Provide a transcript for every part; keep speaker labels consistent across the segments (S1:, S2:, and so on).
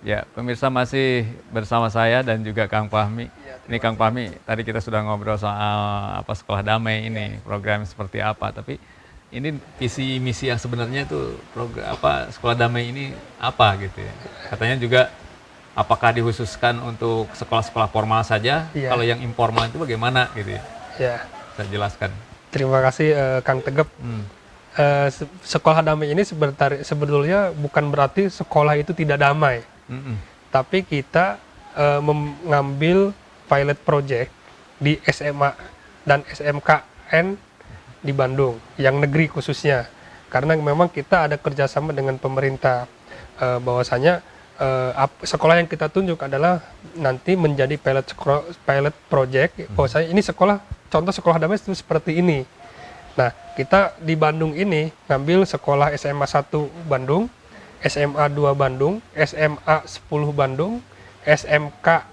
S1: Ya, pemirsa masih bersama saya dan juga Kang Fahmi.
S2: Iya,
S1: Ini
S2: terima
S1: Kang
S2: kasih.
S1: Fahmi, tadi kita sudah ngobrol soal apa sekolah damai ini, program seperti apa. Tapi ini visi misi yang sebenarnya itu program apa sekolah damai ini apa gitu ya. Katanya juga apakah dikhususkan untuk sekolah-sekolah formal saja?
S2: Iya,
S1: Kalau yang informal itu bagaimana gitu ya?
S2: iya.
S1: Saya jelaskan.
S2: Terima kasih Kang Tegep.
S1: Hmm.
S2: Sekolah damai ini sebetulnya bukan berarti sekolah itu tidak damai,
S1: Mm-mm.
S2: tapi kita mengambil pilot project di SMA dan SMKN di Bandung, yang negeri khususnya. Karena memang kita ada kerjasama dengan pemerintah, bahwasanya sekolah yang kita tunjuk adalah nanti menjadi pilot project, bahwasanya ini sekolah, contoh sekolah damai itu seperti ini. Nah, kita di Bandung ini ngambil sekolah SMA 1 Bandung, SMA 2 Bandung, SMA 10 Bandung, SMK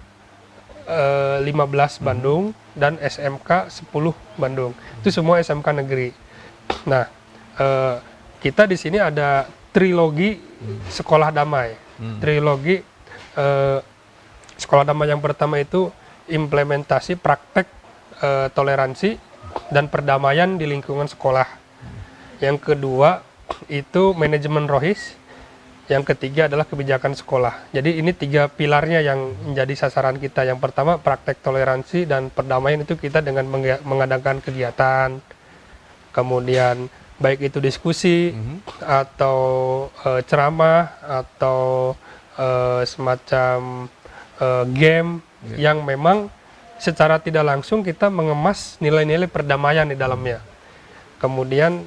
S2: 15 Bandung, dan SMK 10 Bandung. Itu semua SMK negeri. Nah, eh, kita di sini ada trilogi sekolah damai. Trilogi eh, sekolah damai yang pertama itu implementasi praktek toleransi dan perdamaian di lingkungan sekolah. Yang kedua itu manajemen rohis. Yang ketiga adalah kebijakan sekolah. Jadi ini 3 pilarnya yang menjadi sasaran kita. Yang pertama praktek toleransi dan perdamaian, itu kita dengan mengadakan kegiatan, kemudian baik itu diskusi atau ceramah atau semacam game yang memang secara tidak langsung kita mengemas nilai-nilai perdamaian di dalamnya. Kemudian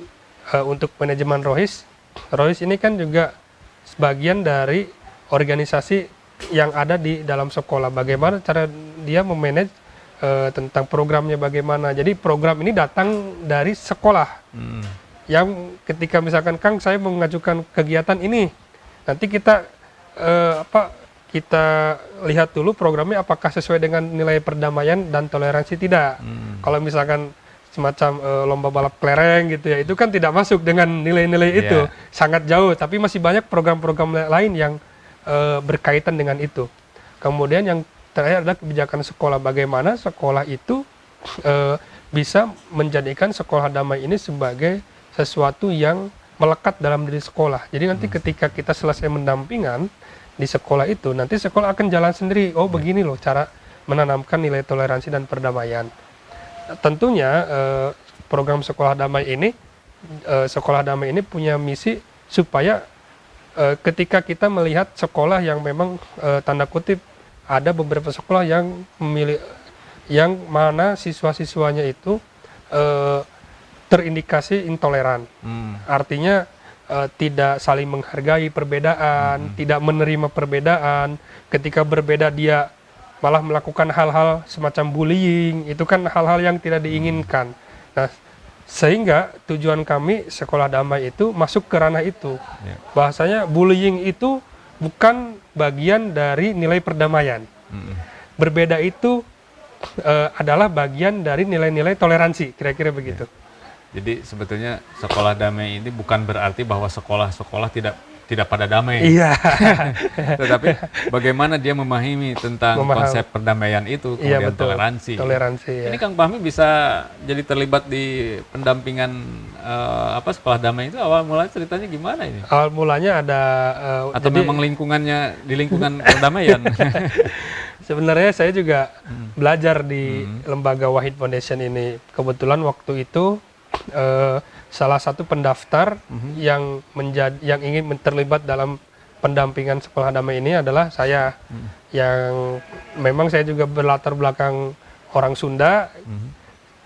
S2: untuk manajemen rohis, rohis ini kan juga sebagian dari organisasi yang ada di dalam sekolah. Bagaimana cara dia memanage tentang programnya bagaimana. Jadi program ini datang dari sekolah. Yang ketika misalkan Kang, saya mengajukan kegiatan ini, nanti kita kita lihat dulu programnya apakah sesuai dengan nilai perdamaian dan toleransi tidak. Kalau misalkan semacam lomba balap kelereng gitu ya, itu kan tidak masuk dengan nilai-nilai itu, sangat jauh. Tapi masih banyak program-program lain yang berkaitan dengan itu. Kemudian yang terakhir adalah kebijakan sekolah. Bagaimana sekolah itu bisa menjadikan sekolah damai ini sebagai sesuatu yang melekat dalam diri sekolah. Jadi nanti ketika kita selesai mendampingan di sekolah itu, nanti sekolah akan jalan sendiri. Oh, begini loh cara menanamkan nilai toleransi dan perdamaian. Tentunya program sekolah damai ini punya misi supaya ketika kita melihat sekolah yang memang tanda kutip ada beberapa sekolah yang memilih, yang mana siswa-siswanya itu terindikasi intoleran. Artinya tidak saling menghargai perbedaan, tidak menerima perbedaan. Ketika berbeda dia malah melakukan hal-hal semacam bullying. Itu kan hal-hal yang tidak diinginkan. Nah, sehingga tujuan kami sekolah damai itu masuk ke ranah itu. Bahasanya bullying itu bukan bagian dari nilai perdamaian. Berbeda itu adalah bagian dari nilai-nilai toleransi, kira-kira begitu.
S1: Jadi sebetulnya sekolah damai ini bukan berarti bahwa sekolah-sekolah tidak pada damai.
S2: Iya.
S1: Tetapi bagaimana dia memahami tentang konsep perdamaian itu,
S2: Iya,
S1: kemudian
S2: betul.
S1: toleransi.
S2: Toleransi.
S1: Ini
S2: Ya.
S1: Kang Fahmi bisa jadi terlibat di pendampingan sekolah damai itu awal mulanya ceritanya gimana ini?
S2: Awal mulanya ada
S1: Atau memang lingkungannya di lingkungan perdamaian?
S2: sebenarnya saya juga belajar di lembaga Wahid Foundation ini. Kebetulan waktu itu salah satu pendaftar yang ingin terlibat dalam pendampingan sekolah damai ini adalah saya, yang memang saya juga berlatar belakang orang Sunda,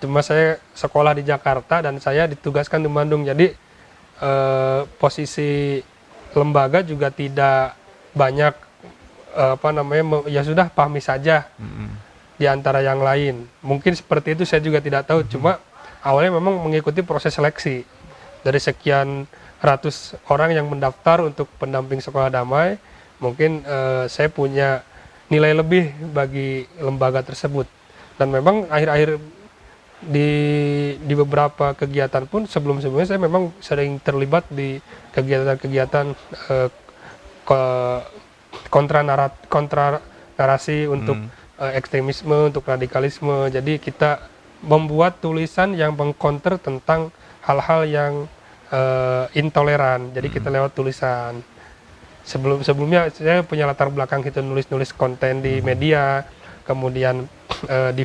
S2: cuma saya sekolah di Jakarta dan saya ditugaskan di Bandung. Jadi posisi lembaga juga tidak banyak ya sudah pahami saja di antara yang lain. Mungkin seperti itu, saya juga tidak tahu. Cuma awalnya memang mengikuti proses seleksi dari sekian ratus orang yang mendaftar untuk pendamping sekolah damai. Mungkin saya punya nilai lebih bagi lembaga tersebut. Dan memang akhir-akhir di beberapa kegiatan pun sebelum-sebelumnya saya memang sering terlibat di kegiatan-kegiatan kontra narasi untuk ekstremisme, untuk radikalisme. Jadi kita membuat tulisan yang mengcounter tentang hal-hal yang intoleran. Jadi kita lewat tulisan. Sebelumnya saya punya latar belakang kita nulis konten di media, kemudian di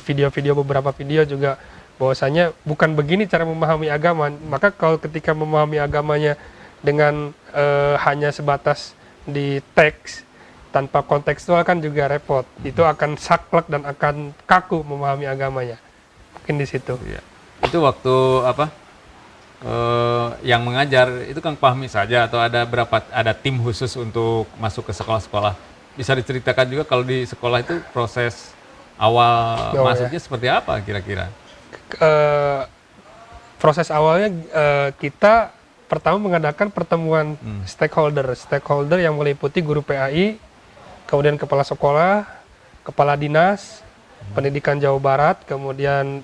S2: beberapa video juga bahwasanya bukan begini cara memahami agama. Maka kalau ketika memahami agamanya dengan hanya sebatas di teks tanpa kontekstual kan juga repot. Itu akan saklek dan akan kaku memahami agamanya. Mungkin di situ.
S1: Iya. Itu waktu yang mengajar itu Kang Fahmi saja atau ada tim khusus untuk masuk ke sekolah-sekolah? Bisa diceritakan juga kalau di sekolah itu proses awal masuknya seperti apa kira-kira?
S2: Proses awalnya kita pertama mengadakan pertemuan stakeholder yang meliputi guru PAI, kemudian kepala sekolah, kepala dinas, pendidikan Jawa Barat, kemudian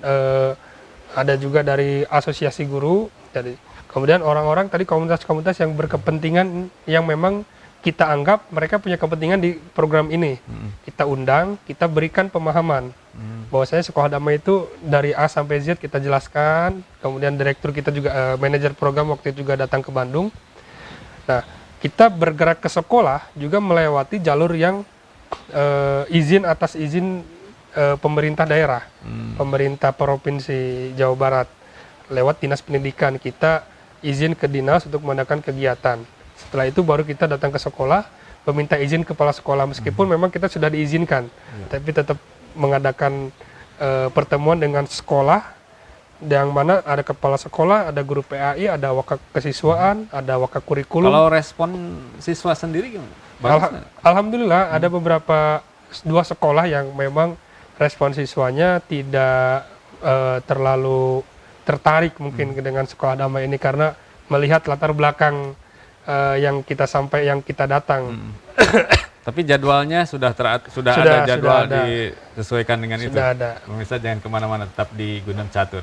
S2: ada juga dari asosiasi guru. Jadi, kemudian orang-orang tadi komunitas-komunitas yang berkepentingan yang memang kita anggap mereka punya kepentingan di program ini. Kita undang, kita berikan pemahaman. Bahwasanya sekolah damai itu dari A sampai Z kita jelaskan. Kemudian direktur kita juga, manajer program waktu itu juga datang ke Bandung. Nah, kita bergerak ke sekolah juga melewati jalur yang izin atas izin pemerintah daerah, pemerintah provinsi Jawa Barat. Lewat dinas pendidikan kita izin ke dinas untuk mengadakan kegiatan. Setelah itu baru kita datang ke sekolah meminta izin kepala sekolah, meskipun memang kita sudah diizinkan, tapi tetap mengadakan pertemuan dengan sekolah yang mana ada kepala sekolah, ada guru PAI, ada wakak kesiswaan, ada wakak kurikulum.
S1: Kalau respon siswa sendiri gimana?
S2: Alhamdulillah ada beberapa 2 sekolah yang memang respon siswanya tidak terlalu tertarik mungkin dengan sekolah damai ini karena melihat latar belakang yang kita datang.
S1: Tapi jadwalnya sudah ada jadwal
S2: sudah ada.
S1: disesuaikan dengan itu.
S2: Sudah ada.
S1: Pemirsa jangan kemana-mana, tetap di Gundam Catur.